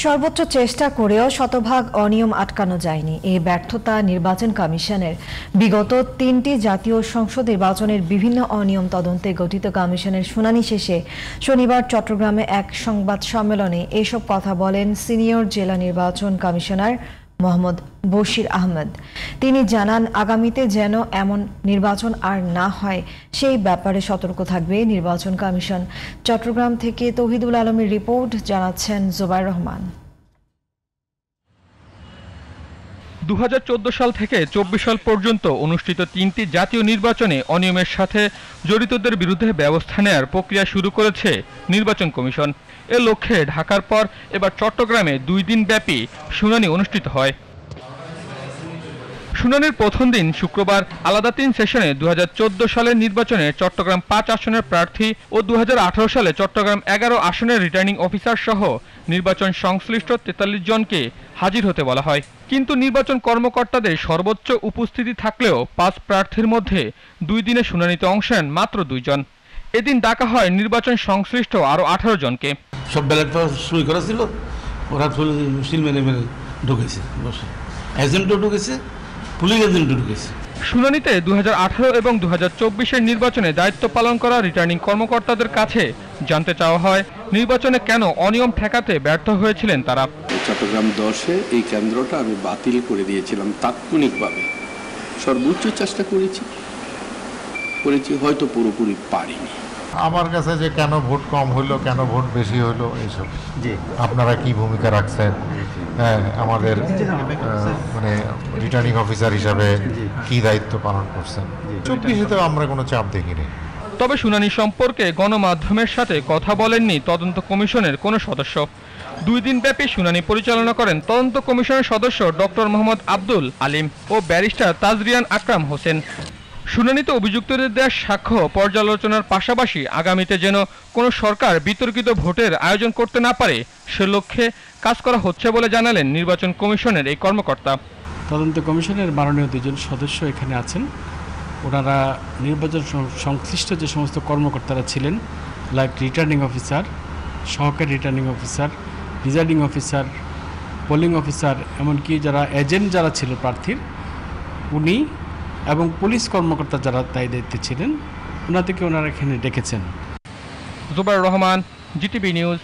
সর্বোচ্চ চেষ্টা করেও শতভাগ অনিয়ম আটকানো যায়নি। এই ব্যর্থতা নির্বাচন কমিশনের। বিগত 3টি জাতীয় সংসদ নির্বাচনের বিভিন্ন অনিয়ম তদন্তে গঠিত কমিশনের শুনানি শেষে শনিবার চট্টগ্রামে এক সংবাদ সম্মেলনে এসব কথা বলেন সিনিয়র জেলা নির্বাচন কমিশনার মোহাম্মদ বশির আহমেদ। তিনি জানান, আগামীতে যেন এমন নির্বাচন আর না হয় সেই ব্যাপারে সতর্ক থাকবে নির্বাচন কমিশন। চট্টগ্রাম থেকে তৌহিদুল আলমের রিপোর্ট, জানাচ্ছেন জুবাইর রহমান। 2014 সাল থেকে 24 সাল পর্যন্ত অনুষ্ঠিত 3টি জাতীয় নির্বাচনে অনিয়মের সাথে জড়িতদের বিরুদ্ধে ব্যবস্থা নেওয়ার প্রক্রিয়া শুরু করেছে নির্বাচন কমিশন। এ লক্ষ্যে ঢাকার পর এবার চট্টগ্রামে 2 দিন ব্যাপী শুনানি অনুষ্ঠিত হয়। শুনানির প্রথম দিন শুক্রবার আলাদা 3 সেশনে 2014 সালের নির্বাচনে চট্টগ্রাম 5 আসনের প্রার্থী ও 2018 সালে চট্টগ্রাম 11 আসনের রিটার্নিং অফিসার সহ নির্বাচন সংশ্লিষ্ট 43 জনকে হাজির হতে বলা হয়। কিন্তু নির্বাচন কর্মকর্তাদের সর্বোচ্চ উপস্থিতি থাকলেও 5 প্রার্থীর মধ্যে 2 দিনে শুনানিতে অংশ নেন মাত্র 2 জন। এদিন ডাকা হয় নির্বাচন সংশ্লিষ্ট আরও 18 জনকে। সব ব্যালট সই করা ছিল, ওরা সিল মেরে মেরে ঢুকেছে, এজেন্টও ঢুকেছে, পুলিশ এজেন্টও ঢুকেছে। শুনানিতে 2018 এবং 2024-এর নির্বাচনে দায়িত্ব পালন করা রিটার্নিং কর্মকর্তাদের কাছে জানতে চাওয়া হয় নির্বাচনে কেন অনিয়ম ঠেকাতে ব্যর্থ হয়েছিলেন তারা। চট্টগ্রাম 10-এ এই কেন্দ্রটা আমি বাতিল করে দিয়েছিলাম তাৎক্ষণিকভাবে। সর্বোচ্চ চেষ্টা করেছি, হয়তো পুরোপুরি পারিনি। আমার কাছে যে কেন ভোট কম হলো, কেন ভোট বেশি হলো, এইসব আপনারা কি ভূমিকা রাখছেন, আমাদের মানে রিটার্নিং অফিসার হিসাবে কি দায়িত্ব পালন করছেন, 24-এ আমরা কোনো চাপ দেখিনি। তবে শুনানি সম্পর্কে গণমাধ্যমের সাথে কথা বলেননি তদন্ত কমিশনের কোনো সদস্য। 2 দিন ব্যাপী শুনানি পরিচালনা করেন তদন্ত কমিশনের সদস্য ডক্টর মোহাম্মদ আব্দুল আলিম ও ব্যারিস্টার তাজরিয়ান আকরাম হোসেন। শুনানিতে অভিযুক্তদের দেওয়া সাক্ষ্য পর্যালোচনার পাশাপাশি আগামীতে যেন কোনো সরকার বিতর্কিত ভোটের আয়োজন করতে না পারে সে লক্ষ্যে কাজ করা হচ্ছে বলে জানালেন নির্বাচন কমিশনের এই কর্মকর্তা। তদন্ত কমিশনের মাননীয় 2 জন সদস্য এখানে আছেন। ওনারা নির্বাচন সংশ্লিষ্ট যে সমস্ত কর্মকর্তারা ছিলেন, লাইক রিটার্নিং অফিসার, সহকারী returning officer, presiding officer, polling officer, এমনকি যারা এজেন্ট যারা ছিল প্রার্থীর, উনি এবং পুলিশ কর্মকর্তা যারা তাই দায়িত্বে ছিলেন, ওনাদেরকে ওনারা এখানে ডেকেছেন। Zubair Rahman, GTV news.